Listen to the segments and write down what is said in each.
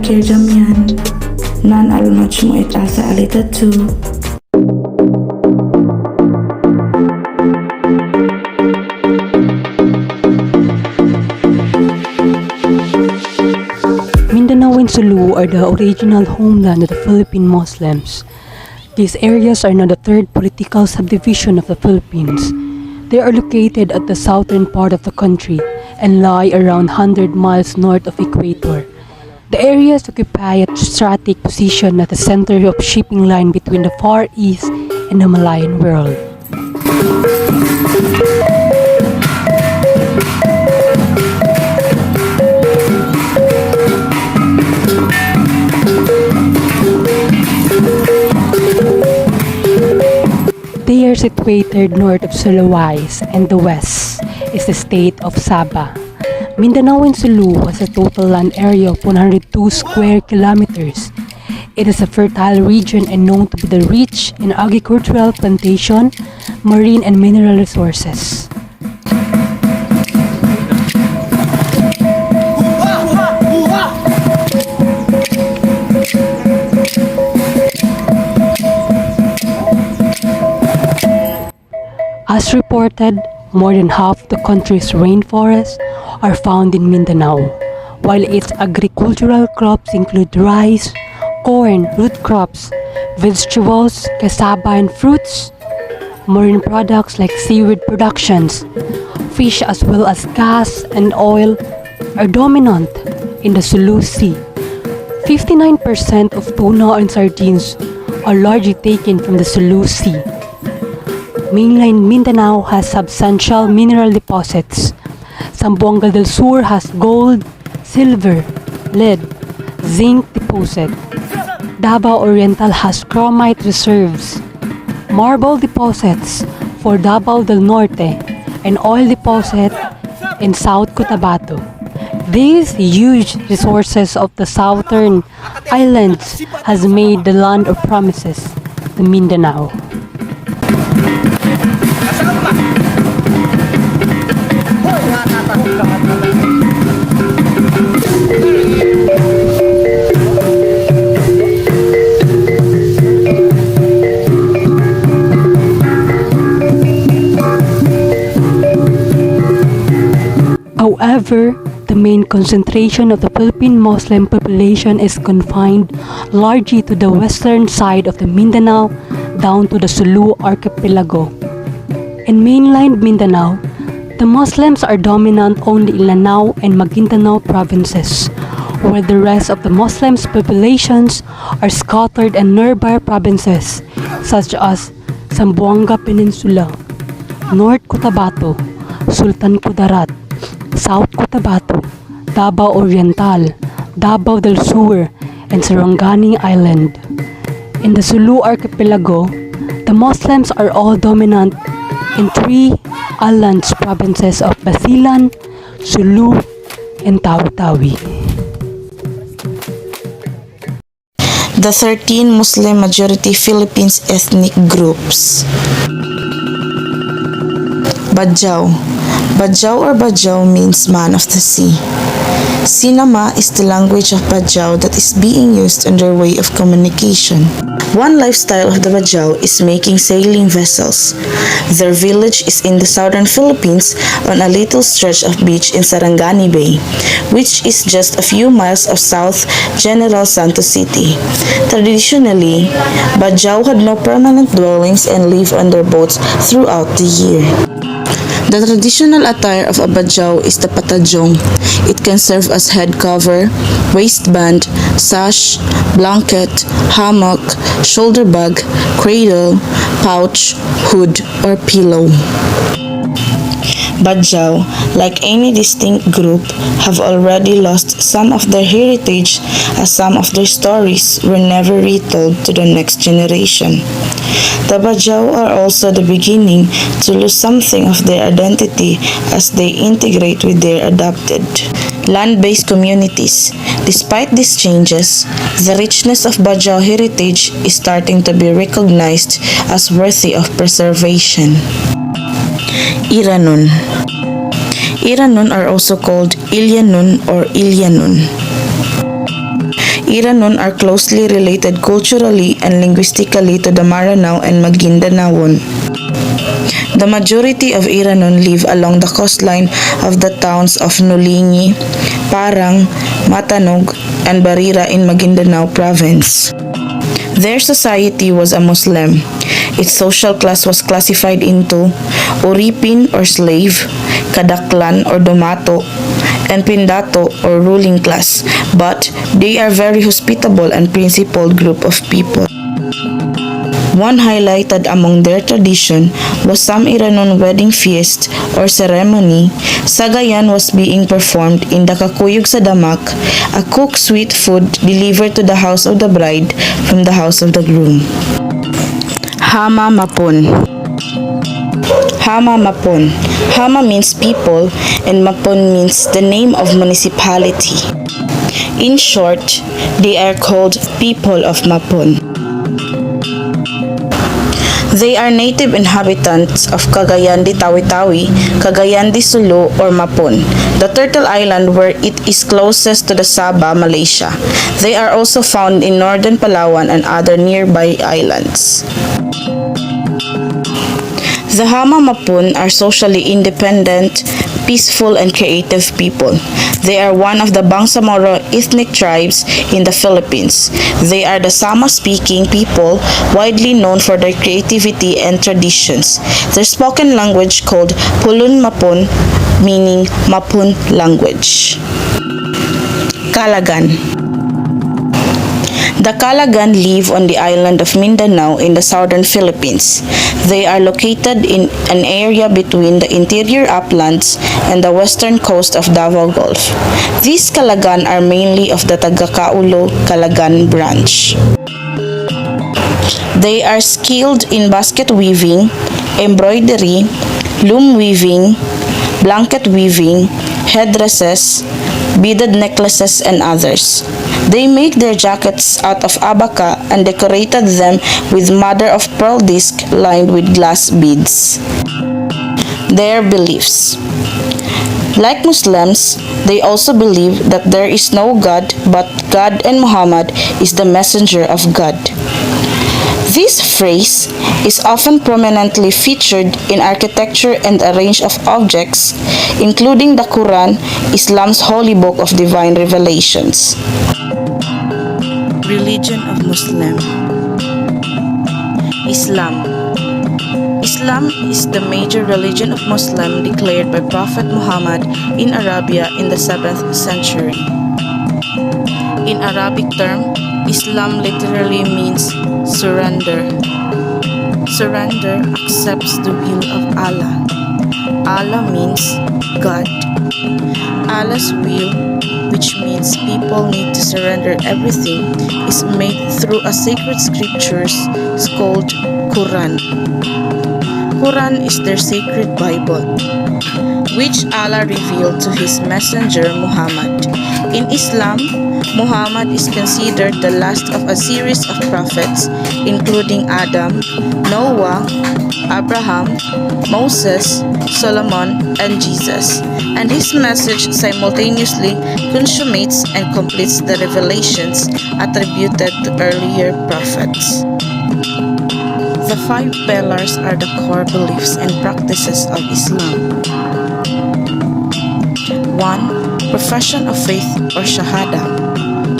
kirjamyan, nan almach mo it asa alitatu. Mindanao and Sulu are the original homeland of the Philippine Muslims. These areas are now the third political subdivision of the Philippines. They are located at the southern part of the country and lie around 100 miles north of equator. The areas occupy a strategic position at the center of shipping line between the Far East and the Malayan world. They are situated north of Sulawesi, and the west is the state of Sabah. Mindanao and Sulu has a total land area of 102 square kilometers. It is a fertile region and known to be the rich in agricultural, plantation, marine and mineral resources. As reported, more than half the country's rainforests are found in Mindanao, while its agricultural crops include rice, corn, root crops, vegetables, cassava and fruits. Marine products like seaweed productions, fish as well as gas and oil are dominant in the Sulu Sea. 59% of tuna and sardines are largely taken from the Sulu Sea. Mainland Mindanao has substantial mineral deposits. Zamboanga del Sur has gold, silver, lead, zinc deposit. Davao Oriental has chromite reserves, marble deposits for Davao del Norte, and oil deposit in South Cotabato. These huge resources of the southern islands has made the land of promises, the Mindanao. However, the main concentration of the Philippine Muslim population is confined largely to the western side of the Mindanao down to the Sulu archipelago. In mainland Mindanao, the Muslims are dominant only in Lanao and Maguindanao provinces, while the rest of the Muslims' populations are scattered in nearby provinces such as Zamboanga Peninsula, North Cotabato, Sultan Kudarat, South Cotabato, Davao Oriental, Davao del Sur, and Sarangani Island. In the Sulu archipelago, the Muslims are all dominant in three islands provinces of Basilan, Sulu, and Tawi-Tawi. The 13 Muslim majority Philippines ethnic groups. Bajau. Bajau or Bajau means man of the sea. Sinama is the language of Bajau that is being used in their way of communication. One lifestyle of the Bajau is making sailing vessels. Their village is in the southern Philippines on a little stretch of beach in Sarangani Bay, which is just a few miles of South General Santos City. Traditionally, Bajau had no permanent dwellings and lived on their boats throughout the year. The traditional attire of a Bajau is the patajong. It can serve as head cover, waistband, sash, blanket, hammock, shoulder bag, cradle, pouch, hood, or pillow. Bajau, like any distinct group, have already lost some of their heritage as some of their stories were never retold to the next generation. The Bajau are also the beginning to lose something of their identity as they integrate with their adopted land-based communities. Despite these changes, the richness of Bajau heritage is starting to be recognized as worthy of preservation. Iranon. Iranon are also called Ilyanun or Ilyanun. Iranon are closely related culturally and linguistically to the Maranao and Magindanaon. The majority of Iranon live along the coastline of the towns of Nulingi, Parang, Matanog, and Barira in Maguindanao province. Their society was a Muslim. Its social class was classified into Uripin or slave, Kadaklan or Domato, and Pindato or ruling class, but they are very hospitable and principled group of people. One highlighted among their tradition was some Iranon wedding feast or ceremony. Sagayan was being performed in the Kakuyog sa Damak, a cooked sweet food delivered to the house of the bride from the house of the groom. Hama Mapon. Hama Mapon. Hama means people and Mapon means the name of municipality. In short, they are called people of Mapon. They are native inhabitants of Cagayan de Tawi-Tawi, Cagayan de Sulu, or Mapon, the turtle island where it is closest to the Sabah, Malaysia. They are also found in northern Palawan and other nearby islands. The Hama Mapon are socially independent, peaceful, and creative people. They are one of the Bangsamoro ethnic tribes in the Philippines. They are the Sama-speaking people widely known for their creativity and traditions. Their spoken language called Pulun Mapon, meaning Mapun language. Calagan. The Calagan live on the island of Mindanao in the southern Philippines. They are located in an area between the interior uplands and the western coast of Davao Gulf. These Calagan are mainly of the Tagakaulo Calagan branch. They are skilled in basket weaving, embroidery, loom weaving, blanket weaving, headdresses, beaded necklaces, and others. They make their jackets out of abaca and decorated them with mother-of-pearl disc lined with glass beads. Their beliefs. Like Muslims, they also believe that there is no God but God and Muhammad is the messenger of God. This phrase is often prominently featured in architecture and a range of objects, including the Quran, Islam's holy book of divine revelations. Religion of Muslim. Islam. Islam is the major religion of Muslim declared by Prophet Muhammad in Arabia in the 7th century. In Arabic term, Islam literally means surrender. Surrender accepts the will of Allah. Allah means God. Allah's will, which means people need to surrender everything, is made through a sacred scriptures called Quran. Quran is their sacred Bible, which Allah revealed to his messenger Muhammad. In Islam, Muhammad is considered the last of a series of prophets, including Adam, Noah, Abraham, Moses, Solomon, and Jesus, and his message simultaneously consummates and completes the revelations attributed to earlier prophets. The 5 pillars are the core beliefs and practices of Islam. 1. Profession of faith or shahada.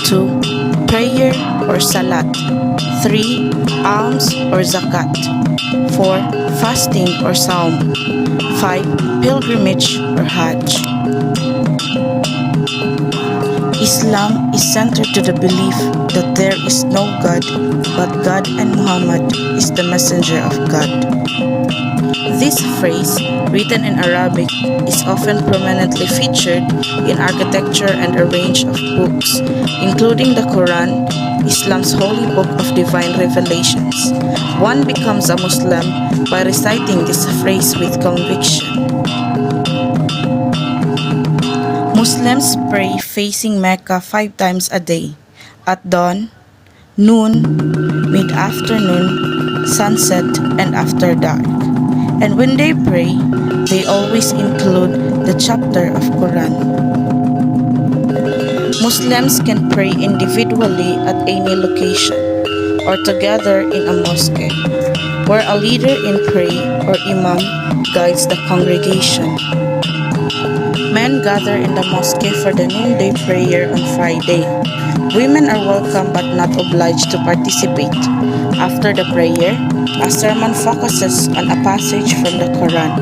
2. Prayer or salat. 3. Alms or zakat. 4. Fasting or saum. 5. Pilgrimage or hajj. Islam is centered to the belief that there is no God but God and Muhammad is the messenger of God. This phrase, written in Arabic, is often prominently featured in architecture and a range of books, including the Quran, Islam's holy book of divine revelations. One becomes a Muslim by reciting this phrase with conviction. Muslims pray facing Mecca 5 times a day, at dawn, noon, mid-afternoon, sunset, and after dark. And when they pray, they always include the chapter of Quran. Muslims can pray individually at any location or together in a mosque, where a leader in prayer or imam guides the congregation. Men gather in the mosque for the noonday prayer on Friday. Women are welcome but not obliged to participate. After the prayer, a sermon focuses on a passage from the Quran,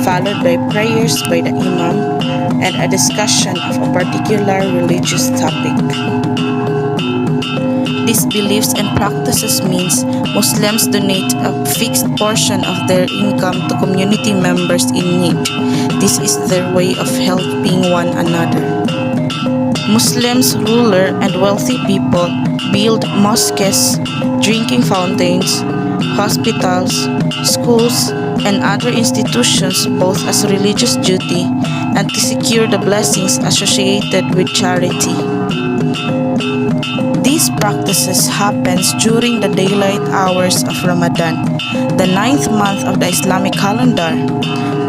followed by prayers by the imam and a discussion of a particular religious topic. These beliefs and practices means Muslims donate a fixed portion of their income to community members in need. This is their way of helping one another. Muslims, ruler and wealthy people build mosques, drinking fountains, hospitals, schools, and other institutions both as a religious duty and to secure the blessings associated with charity. These practices happens during the daylight hours of Ramadan, the 9th month of the Islamic calendar.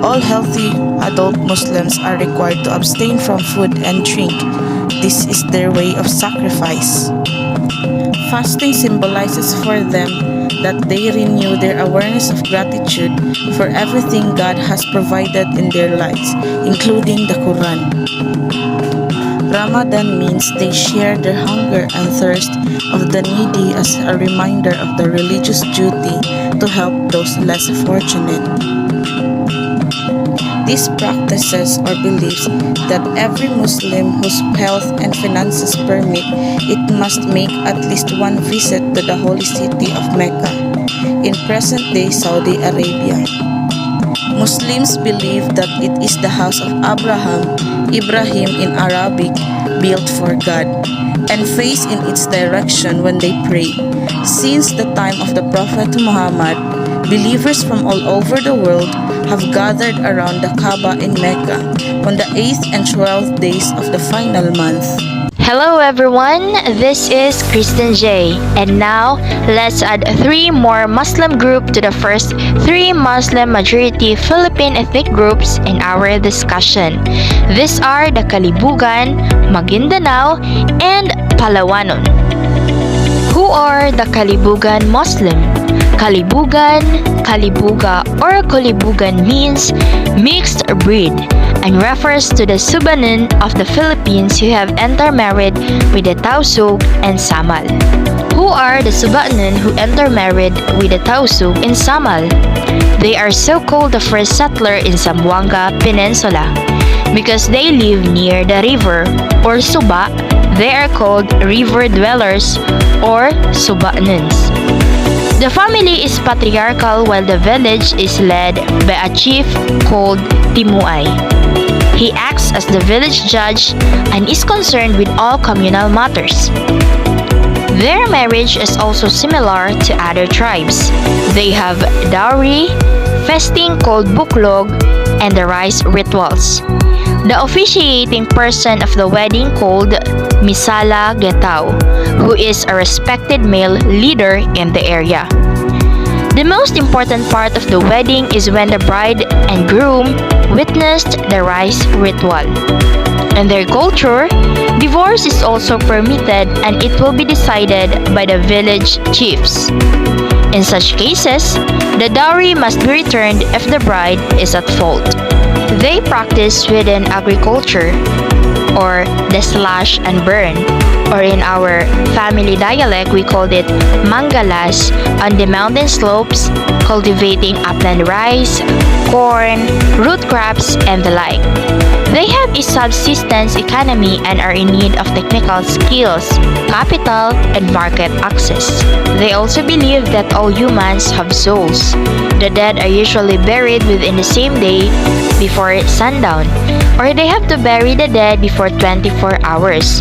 All healthy adult Muslims are required to abstain from food and drink. This is their way of sacrifice. Fasting symbolizes for them that they renew their awareness of gratitude for everything God has provided in their lives, including the Quran. Ramadan means they share their hunger and thirst of the needy as a reminder of the religious duty to help those less fortunate. These practices or beliefs that every Muslim whose health and finances permit it must make at least one visit to the holy city of Mecca in present-day Saudi Arabia. Muslims believe that it is the house of Abraham, Ibrahim in Arabic, built for God, and face in its direction when they pray. Since the time of the Prophet Muhammad, believers from all over the world have gathered around the Kaaba in Mecca on the 8th and 12th days of the final month. Hello everyone, this is Kristen J. And now, let's add 3 more Muslim group to the first 3 Muslim majority Philippine ethnic groups in our discussion. These are the Kalibugan, Maguindanao, and Palawanon. Who are the Kalibugan Muslim? Kalibugan, Kalibuga, or Kalibugan means mixed breed and refers to the Subanen of the Philippines who have intermarried with the Tausug and Samal. Who are the Subanen who intermarried with the Tausug and Samal? They are so-called the first settler in Zamboanga Peninsula. Because they live near the river or Suba, they are called river dwellers or Subanens. The family is patriarchal while the village is led by a chief called Timuay. He acts as the village judge and is concerned with all communal matters. Their marriage is also similar to other tribes. They have dowry, feasting called buklog, and the rice rituals. The officiating person of the wedding called Misala Getao, who is a respected male leader in the area. The most important part of the wedding is when the bride and groom witnessed the rice ritual. In their culture, divorce is also permitted and it will be decided by the village chiefs. In such cases, the dowry must be returned if the bride is at fault. They practice within agriculture, or the slash and burn, or in our family dialect we called it mangalas, on the mountain slopes, cultivating upland rice, corn, root crops, and the like. They have a subsistence economy and are in need of technical skills, capital, and market access. They also believe that all humans have souls. The dead are usually buried within the same day before sundown, or they have to bury the dead before 24 hours.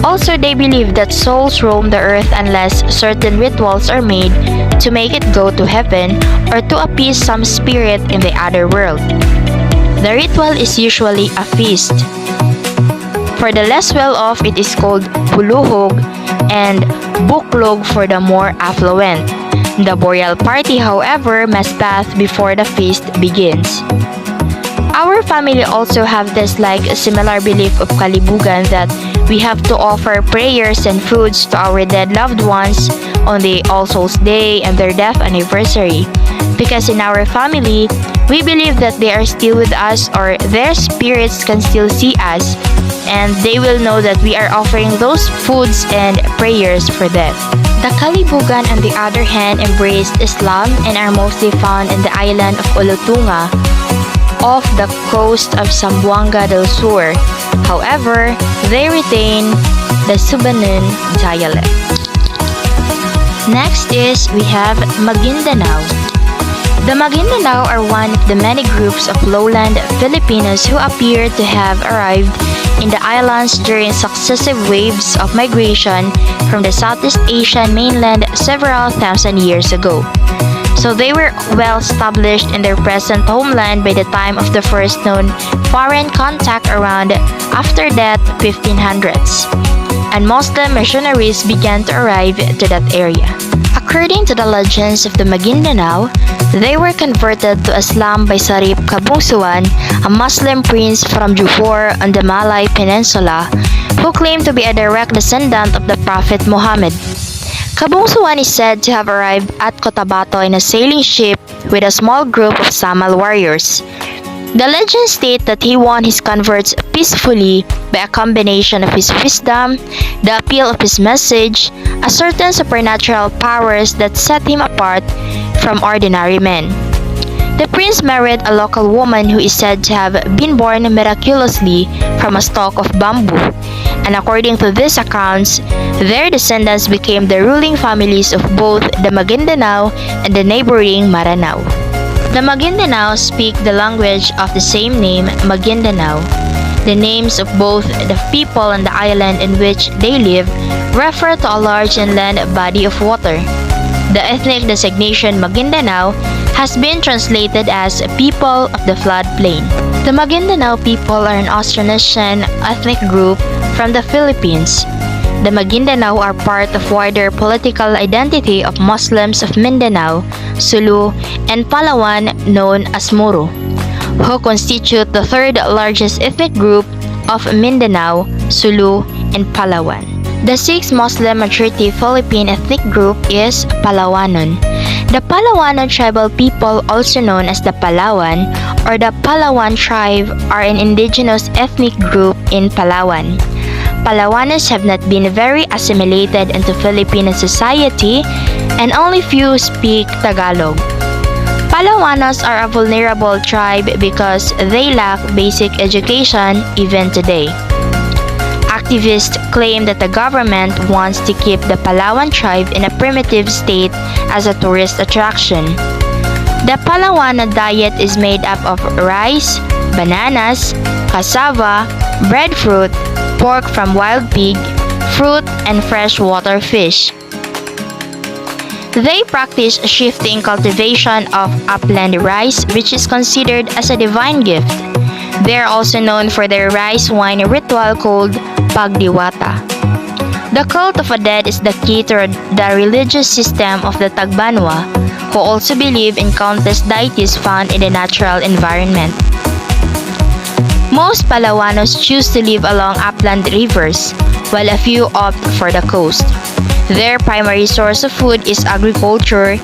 Also, they believe that souls roam the earth unless certain rituals are made to make it go to heaven or to appease some spirit in the other world. The ritual is usually a feast. For the less well-off, it is called huluhog and buklog for the more affluent. The burial party, however, must bath before the feast begins. Our family also have this like a similar belief of Kalibugan that We have to offer prayers and foods to our dead loved ones on the All Souls Day and their death anniversary. Because in our family, we believe that they are still with us, or their spirits can still see us, and they will know that we are offering those foods and prayers for them. The Kalibugan, on the other hand, embraced Islam and are mostly found in the island of Olotunga off the coast of Zamboanga del Sur. However, they retain the Subanon dialect. Next is we have Maguindanao. The Maguindanao are one of the many groups of lowland Filipinos who appear to have arrived in the islands during successive waves of migration from the Southeast Asian mainland several thousand years ago. So they were well established in their present homeland by the time of the first known foreign contact around after that 1500s, and Muslim missionaries began to arrive to that area. According to the legends of the Maguindanao, they were converted to Islam by Sarip Kabungsuan, a Muslim prince from Johor on the Malay Peninsula, who claimed to be a direct descendant of the Prophet Muhammad. Kabungsuan is said to have arrived at Cotabato in a sailing ship with a small group of Samal warriors. The legends state that he won his converts peacefully by a combination of his wisdom, the appeal of his message, a certain supernatural powers that set him apart from ordinary men. The prince married a local woman who is said to have been born miraculously from a stalk of bamboo, and according to these accounts, their descendants became the ruling families of both the Maguindanao and the neighboring Maranao. The Maguindanao speak the language of the same name, Maguindanao. The names of both the people and the island in which they live refer to a large inland body of water. The ethnic designation Maguindanao has been translated as people of the floodplain. The Maguindanao people are an Austronesian ethnic group from the Philippines. The Maguindanao are part of wider political identity of Muslims of Mindanao, Sulu, and Palawan known as Moro, who constitute the third largest ethnic group of Mindanao, Sulu, and Palawan. The sixth Muslim majority Philippine ethnic group is Palawanon. The Palawanon tribal people, also known as the Palawan or the Palawan tribe, are an indigenous ethnic group in Palawan. Palawanos have not been very assimilated into Filipino society, and only few speak Tagalog. Palawanos are a vulnerable tribe because they lack basic education even today. Activists claim that the government wants to keep the Palawan tribe in a primitive state as a tourist attraction. The Palawan diet is made up of rice, bananas, cassava, breadfruit, pork from wild pig, fruit, and freshwater fish. They practice shifting cultivation of upland rice, which is considered as a divine gift. They are also known for their rice wine ritual called Pagdiwata. The cult of a dead is the key to the religious system of the Tagbanwa, who also believe in countless deities found in the natural environment. Most Palawanos choose to live along upland rivers, while a few opt for the coast. Their primary source of food is agriculture,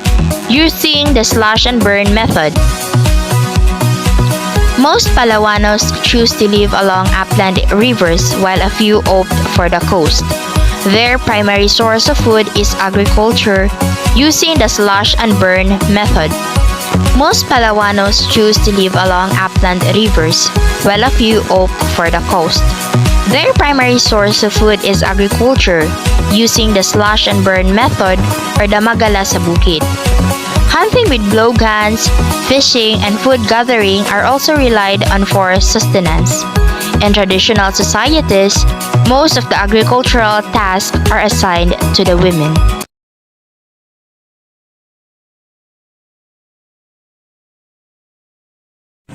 using the slash and burn method. Most Palawanos choose to live along upland rivers, while a few opt for the coast. Their primary source of food is agriculture, using the slash and burn method. Most Palawanos choose to live along upland rivers, while a few opt for the coast. Their primary source of food is agriculture, using the slash and burn method or the magala sa bukid. Hunting with blowguns, fishing, and food gathering are also relied on for sustenance. In traditional societies, most of the agricultural tasks are assigned to the women.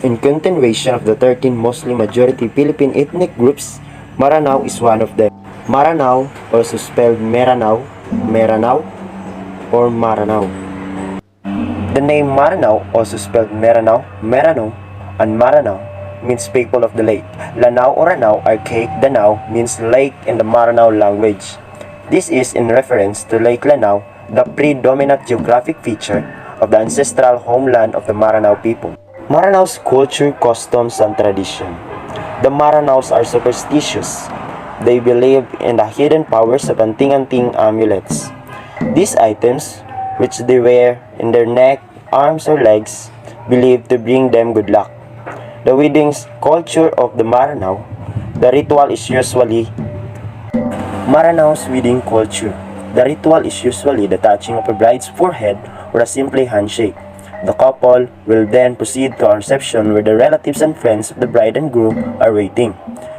In continuation of the 13 Muslim-majority Philippine ethnic groups, Maranao is one of them. Maranao, also spelled Meranao, Meranao, or Maranao. The name Maranao, also spelled Meranao, Merano, and Maranao, means people of the lake. Lanao or Ranao, archaic Danao, means lake in the Maranao language. This is in reference to Lake Lanao, the predominant geographic feature of the ancestral homeland of the Maranao people. Maranao's culture, customs, and tradition. The Maranaos are superstitious. They believe in the hidden powers of anting-anting amulets. These items, which they wear in their neck, arms, or legs, believed to bring them good luck. The weddings culture of the Maranao, the ritual is usually Maranao's wedding culture. The ritual is usually the touching of a bride's forehead or a simple handshake. The couple will then proceed to a reception where the relatives and friends of the bride and groom are waiting.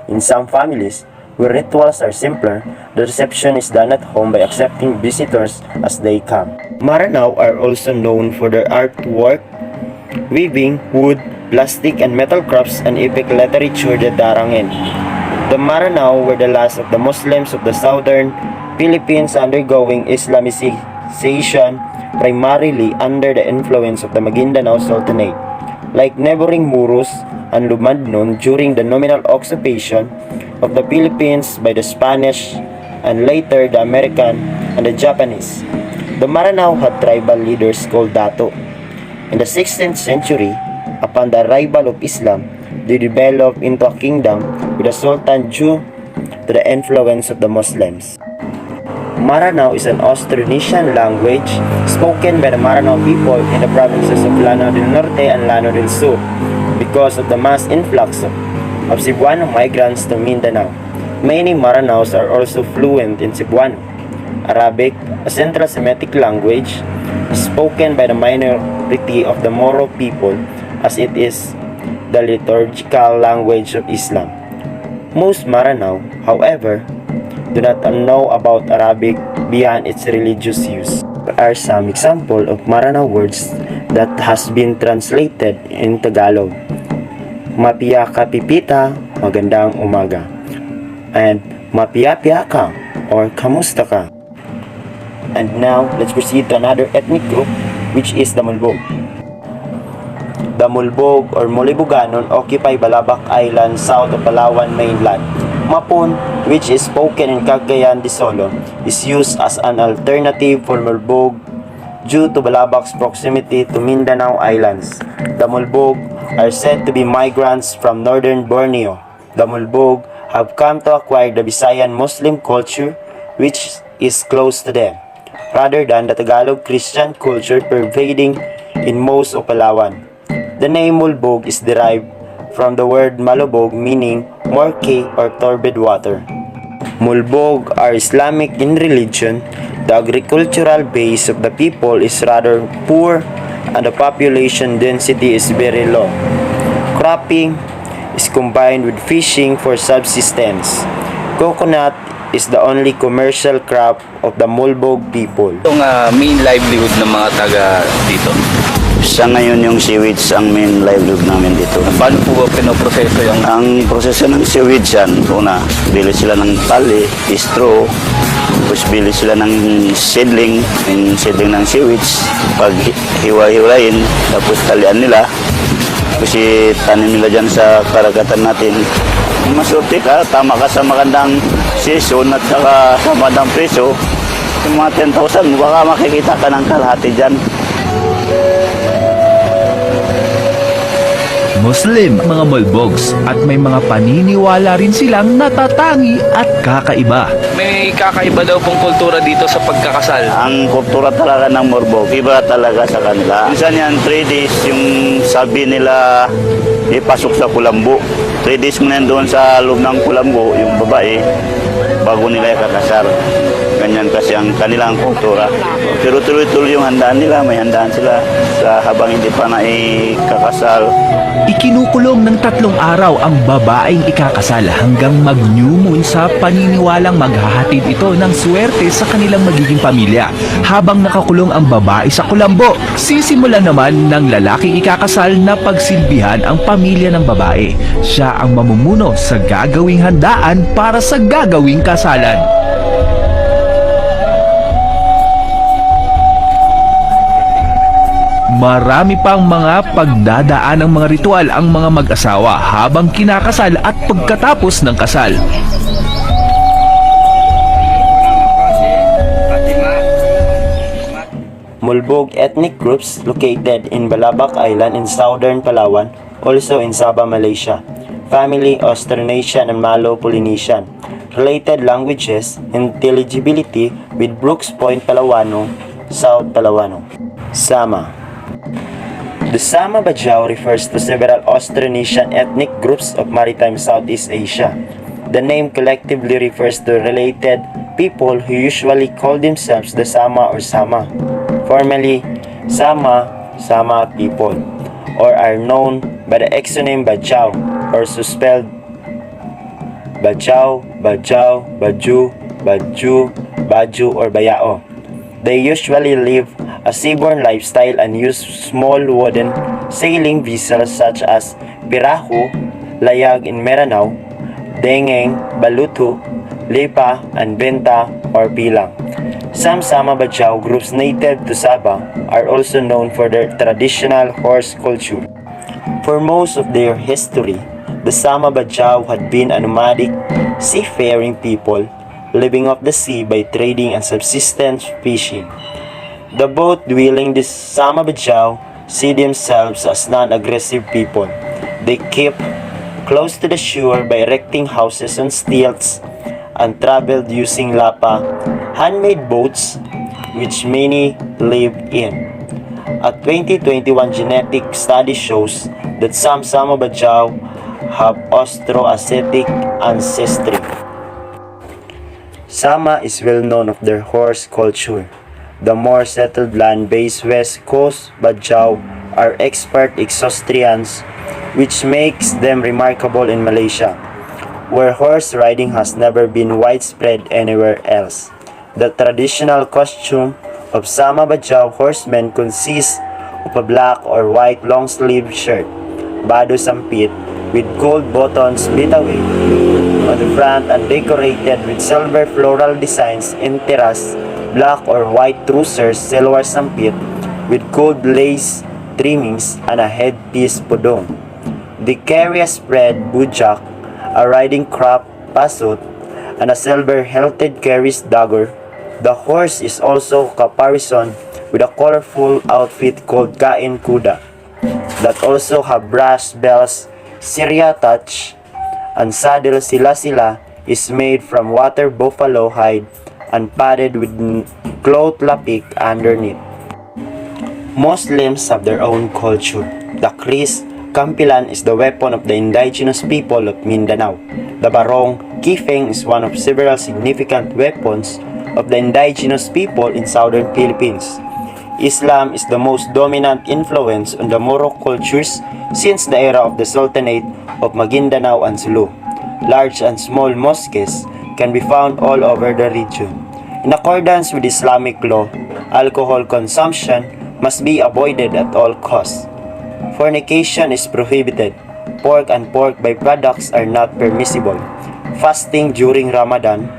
In some families, where rituals are simpler, the reception is done at home by accepting visitors as they come. Maranao are also known for their artwork, weaving, wood, plastic and metal crafts, and epic literature, the Darangin. The Maranao were the last of the Muslims of the southern Philippines undergoing Islamization, primarily under the influence of the Maguindanao Sultanate. Like neighboring Muros and Lumandnon during the nominal occupation of the Philippines by the Spanish and later the American and the Japanese, the Maranao had tribal leaders called Dato. In the 16th century, upon the arrival of Islam, they developed into a kingdom with a sultan due to the influence of the Muslims. Maranao is an Austronesian language spoken by the Maranao people in the provinces of Lanao del Norte and Lanao del Sur because of the mass influx of Cebuano migrants to Mindanao. Many Maranaos are also fluent in Cebuano. Arabic, a Central Semitic language, is spoken by the minority of the Moro people as it is the liturgical language of Islam. Most Maranao, however, do not know about Arabic beyond its religious use. There are some examples of Maranao words that has been translated in Tagalog. Mapia ka pipita, magandang umaga. And mapia-pia ka or kamusta ka. And now, let's proceed to another ethnic group which is the Mulbog. The Mulbog or Mulibuganon occupy Balabac Island south of Palawan mainland. Mapon, which is spoken in Cagayan de Solo, is used as an alternative for Mulbog due to Balabac's proximity to Mindanao Islands. The Mulbog are said to be migrants from northern Borneo. The Mulbog have come to acquire the Visayan Muslim culture, which is close to them, rather than the Tagalog Christian culture pervading in most of Palawan. The name Mulbog is derived from the word malubog, meaning murky or turbid water. Mulbog are Islamic in religion. The agricultural base of the people is rather poor and the population density is very low. Cropping is combined with fishing for subsistence. Coconut is the only commercial crop of the Mulbog people. Itong main livelihood ng mga taga dito. Sa ngayon yung seaweeds ang main livelihood namin dito. Paano po ba pinoproseso yung Ang proseso ng seaweeds yan, una, bili sila ng tali, straw, tapos bili sila ng seedling, yung seedling ng seaweeds, pag hiwa-hiwalayin, tapos talian nila, kasi tanim nila dyan sa karagatan natin. Maswerte ka, tama ka sa magandang season at saka sa magandang preso, yung mga 10,000, baka makikita ka ng kalahati dyan. Muslim, mga Mulbogs, at may mga paniniwala rin silang natatangi at kakaiba. may kakaiba daw pong kultura dito sa pagkakasal? Ang kultura talaga ng Morbog, iba talaga sa kanila. Minsan yan, 3 days yung sabi nila ipasok sa kulambo. 3 days mo na yan doon sa loob ng kulambo, yung babae, bago nila ikakasal. Ganyan kasi ang kanilang kultura. Pero tuloy-tuloy yung handaan nila, may handaan sila sa habang hindi pa na ikakasal. Ikinukulong ng 3 araw ang babaeng ikakasal hanggang mag-new moon sa paniniwalang maghahatid ito ng swerte sa kanilang magiging pamilya. Habang nakakulong ang babae sa kulambo, sisimulan naman ng lalaking ikakasal na pagsilbihan ang pamilya ng babae. Siya ang mamumuno sa gagawing handaan para sa gagawing kasalan. marami pang mga pagdadaan ng mga ritual ang mga mag-asawa habang kinakasal at pagkatapos ng kasal. Mulbog ethnic groups located in Balabac Island in southern Palawan, also in Sabah, Malaysia. Family Austronesian and Malo-Polynesian. Related languages, intelligibility with Brooks Point Palawano, South Palawano. Sama. The Sama Bajau refers to several Austronesian ethnic groups of maritime Southeast Asia. The name collectively refers to related people who usually call themselves the Sama or Sama. Formerly, Sama people, or are known by the exonym Bajau, or spelled Bajau, Baju, Baju, or Bayao. They usually live a seaborne lifestyle and use small wooden sailing vessels such as Pirahu, Layag in Meranao, Dengeng, Balutu, Lipa, and Benta or Pilang. Some Sama Bajau groups native to Sabah are also known for their traditional horse culture. For most of their history, the Sama Bajau had been a nomadic, seafaring people living off the sea by trading and subsistence fishing. The boat-dwelling Sama Bajau see themselves as non-aggressive people. They keep close to the shore by erecting houses on stilts and traveled using lapa, handmade boats which many live in. A 2021 genetic study shows that some Sama Bajau have Austroasiatic ancestry. Sama is well known of their horse culture. The more settled land-based West Coast Bajau are expert equestrians, which makes them remarkable in Malaysia, where horse riding has never been widespread anywhere else. The traditional costume of Sama Bajau horsemen consists of a black or white long-sleeve shirt, bado sampit, with gold buttons bitawi on the front and decorated with silver floral designs in terras, black or white trousers, silver sampit, with gold lace trimmings, and a headpiece pudong. They carry a spread bujak, a riding crop pasut, and a silver-hilted carries dagger. The horse is also caparisoned with a colorful outfit called kain kuda that also have brass bells, Syria touch, and saddle sila is made from water buffalo hide and padded with cloth lapik underneath. Muslims have their own culture. The Kris Kampilan is the weapon of the indigenous people of Mindanao. The Barong Kifeng is one of several significant weapons of the indigenous people in southern Philippines. Islam is the most dominant influence on the Moro cultures since the era of the Sultanate of Maguindanao and Sulu. Large and small mosques can be found all over the region. In accordance with Islamic law, alcohol consumption must be avoided at all costs. Fornication is prohibited. Pork and pork byproducts are not permissible. Fasting during Ramadan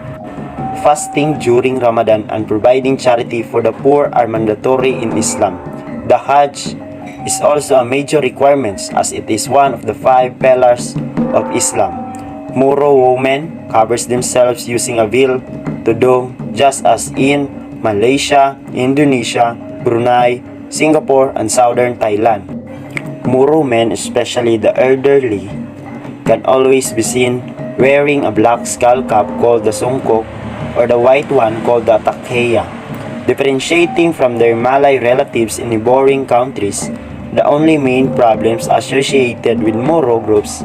and providing charity for the poor are mandatory in Islam. The Hajj is also a major requirement as it is one of the 5 pillars of Islam. Moro women covers themselves using a veil to do just as in Malaysia, Indonesia, Brunei, Singapore, and southern Thailand. Moro men, especially the elderly, can always be seen wearing a black skull cap called the sungkok or the white one called the takheya. Differentiating from their Malay relatives in neighboring countries, the only main problems associated with Moro groups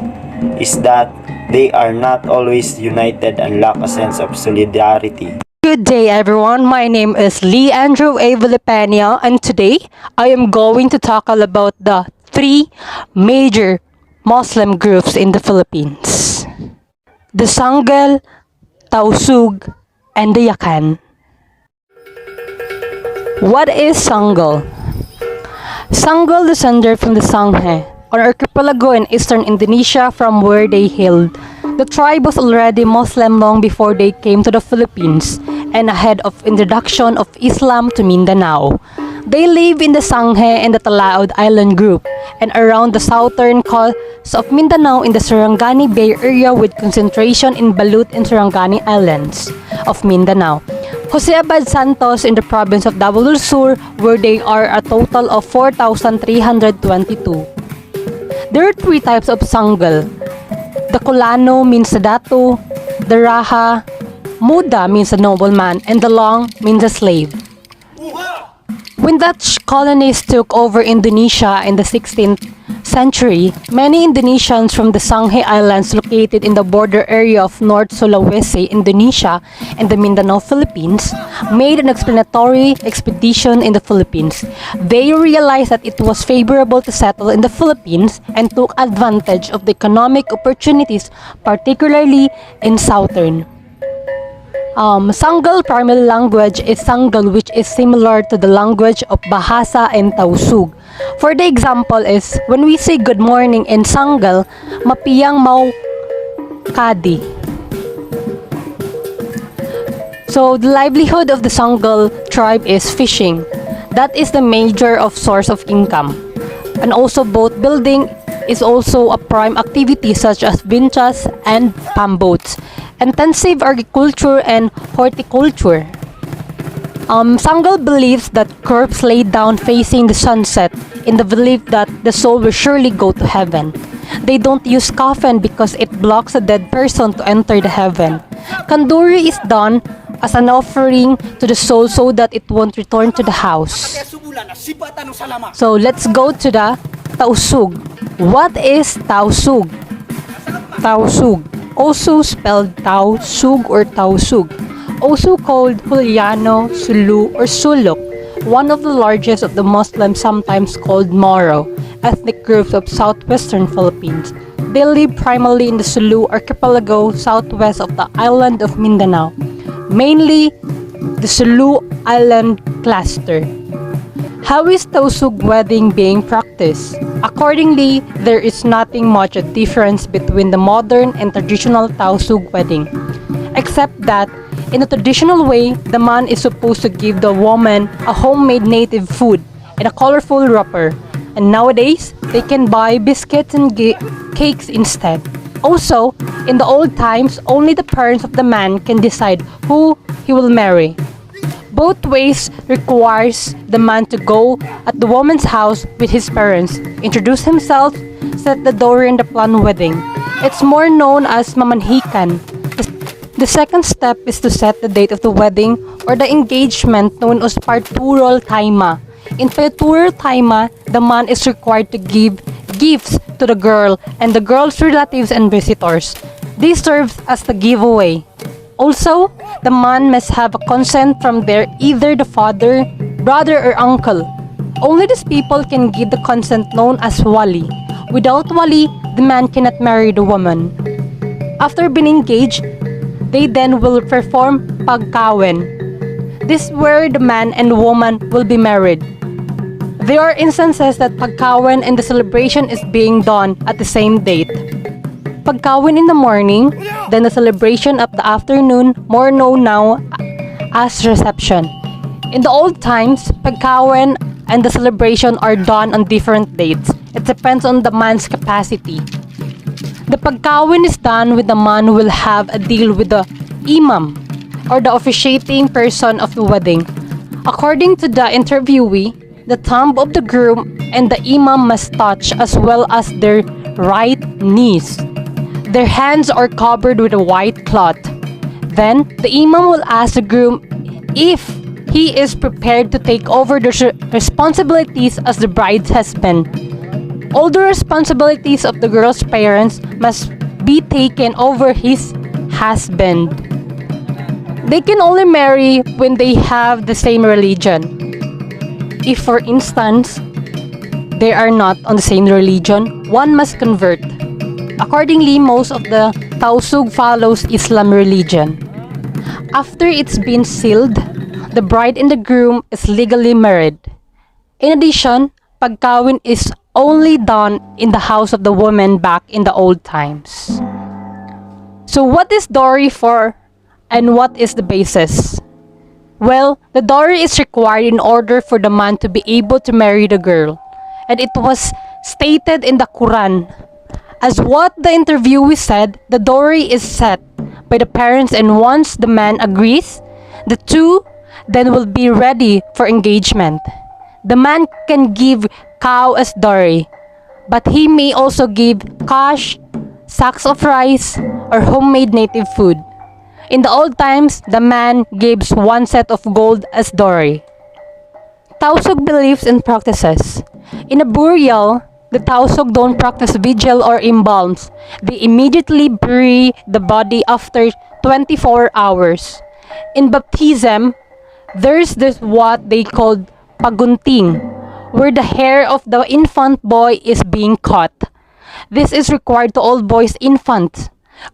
is that they are not always united and lack a sense of solidarity. Good day everyone, my name is Lee Andrew A. Villapania and today I am going to talk all about the 3 major Muslim groups in the Philippines. The Sanggol, Tausug, and the Yakan. What is Sanggol? Sanggol descended from the Sanghe, an archipelago in eastern Indonesia from where they hailed. The tribe was already Muslim long before they came to the Philippines and ahead of introduction of Islam to Mindanao. They live in the Sanghe and the Talaud Island group and around the southern coast of Mindanao in the Sarangani Bay area with concentration in Balut and Sarangani Islands of Mindanao. Jose Abad Santos in the province of Davao del Sur, where they are a total of 4,322. There are three types of Sanggal. The Kulano means the Datu, the Raha, Muda means a nobleman, and the Long means a slave. When Dutch colonies took over Indonesia in the 16th century, many Indonesians from the Sanghe Islands located in the border area of North Sulawesi, Indonesia, and the Mindanao, Philippines, made an explanatory expedition in the Philippines. They realized that it was favorable to settle in the Philippines and took advantage of the economic opportunities, particularly in southern. Sanggal primary language is Sanggal, which is similar to the language of Bahasa and Tausug. For the example is, when we say good morning in Sanggal, mapiyang mau kadi. So the livelihood of the Sanggal tribe is fishing. That is the major of source of income. And also boat building is also a prime activity such as vinchas and pamboats. Intensive agriculture and horticulture. Sanggal believes that corpse laid down facing the sunset in the belief that the soul will surely go to heaven. They don't use coffin because it blocks a dead person to enter the heaven. Kanduri is done as an offering to the soul so that it won't return to the house. So let's go to the Tausug. What is Tausug? Tausug, also spelled Tausug or Tausug, also called Juliano, Sulu, or Suluk, one of the largest of the Muslims, sometimes called Moro, ethnic groups of southwestern Philippines. They live primarily in the Sulu archipelago southwest of the island of Mindanao, mainly the Sulu Island cluster. How is Tausug wedding being practiced? Accordingly, there is nothing much a difference between the modern and traditional Tausug wedding, except that in a traditional way, the man is supposed to give the woman a homemade native food in a colorful wrapper, and nowadays, they can buy biscuits and cakes instead. Also, in the old times, only the parents of the man can decide who he will marry. Both ways requires the man to go at the woman's house with his parents, introduce himself, set the dowry in the planned wedding. It's more known as mamanhikan. The second step is to set the date of the wedding or the engagement known as parturol taima. In parturol taima, the man is required to give gifts to the girl and the girl's relatives and visitors. This serves as the giveaway. Also, the man must have a consent from either the father, brother, or uncle. Only these people can give the consent known as wali. Without wali, the man cannot marry the woman. After being engaged, they then will perform pagkawin. This is where the man and the woman will be married. There are instances that pagkawin and the celebration is being done at the same date. Pagkawin in the morning, then the celebration of the afternoon, more known now as reception. In the old times, pagkawin and the celebration are done on different dates. It depends on the man's capacity. The pagkawin is done when the man will have a deal with the imam or the officiating person of the wedding. According to the interviewee, the thumb of the groom and the imam must touch as well as their right knees. Their hands are covered with a white cloth. Then, the imam will ask the groom if he is prepared to take over the responsibilities as the bride's husband. All the responsibilities of the girl's parents must be taken over his husband. They can only marry when they have the same religion. If, for instance, they are not on the same religion, one must convert. Accordingly, most of the Tausug follows Islam religion. After it's been sealed, the bride and the groom is legally married. In addition, pagkawin is only done in the house of the woman back in the old times. So what is dowry for and what is the basis? Well, the dowry is required in order for the man to be able to marry the girl. And it was stated in the Quran. As what the interviewee said, the dowry is set by the parents, and once the man agrees, the two then will be ready for engagement. The man can give cow as dowry, but he may also give cash, sacks of rice, or homemade native food. In the old times, the man gives one set of gold as dowry. Tausug beliefs and practices. In a burial, the Tausug don't practice vigil or embalms. They immediately bury the body after 24 hours. In baptism, there's this what they call pagunting, where the hair of the infant boy is being cut. This is required to all boys infants.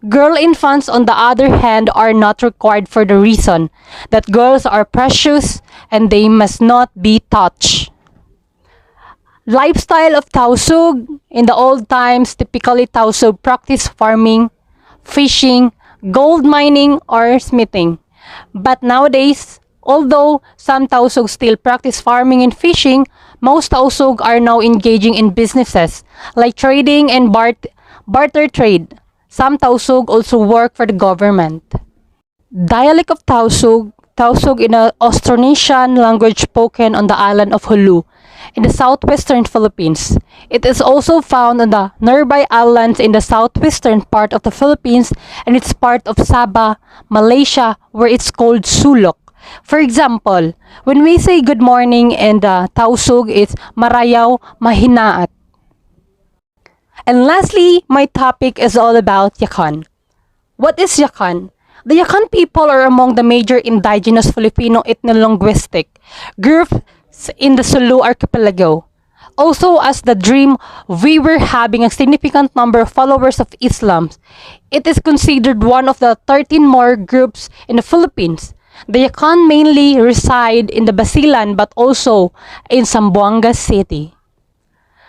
Girl infants, on the other hand, are not required for the reason that girls are precious and they must not be touched. Lifestyle of Tausug. In the old times, typically Tausug practice farming, fishing, gold mining, or smithing. But nowadays, although some Tausug still practice farming and fishing, most Tausug are now engaging in businesses like trading and barter trade. Some Tausug also work for the government. Dialect of Tausug. Tausug in an Austronesian language spoken on the island of Hulu in the southwestern Philippines. It is also found on the nearby islands in the southwestern part of the Philippines, and it's part of Sabah, Malaysia, where it's called sulok. For example, when we say good morning in the Tausug, it's marayaw mahinaat. And lastly, my topic is all about Yakan. What is Yakan? The Yakan people are among the major indigenous Filipino ethno-linguistic groups in the Sulu archipelago. Also, as the dream weaver having a significant number of followers of Islam, it is considered one of the 13 more groups in the Philippines. The Yakan mainly reside in the Basilan but also in Zamboanga City.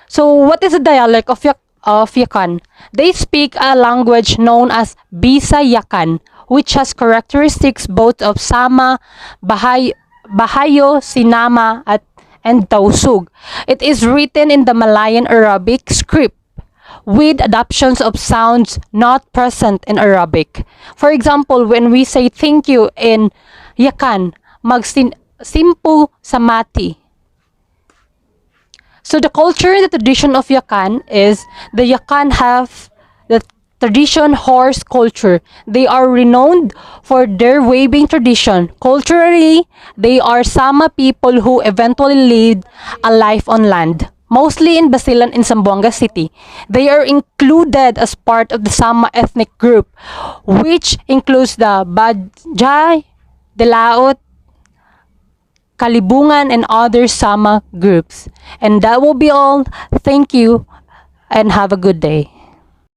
So, what is the dialect of Yakan? They speak a language known as Bisa-Yakan, which has characteristics both of Sama, Bahayo, Sinama, and Tausug. It is written in the Malayan Arabic script with adaptations of sounds not present in Arabic. For example, when we say thank you in Yakan, magsimpu samati. So the culture and the tradition of Yakan is the Yakan have the tradition horse culture. They are renowned for their waving tradition. Culturally, they are Sama people who eventually lead a life on land, mostly in Basilan in Zamboanga City. They are included as part of the Sama ethnic group, which includes the Bajay, Delaot, Kalibungan, and other Sama groups. And that will be all. Thank you and have a good day.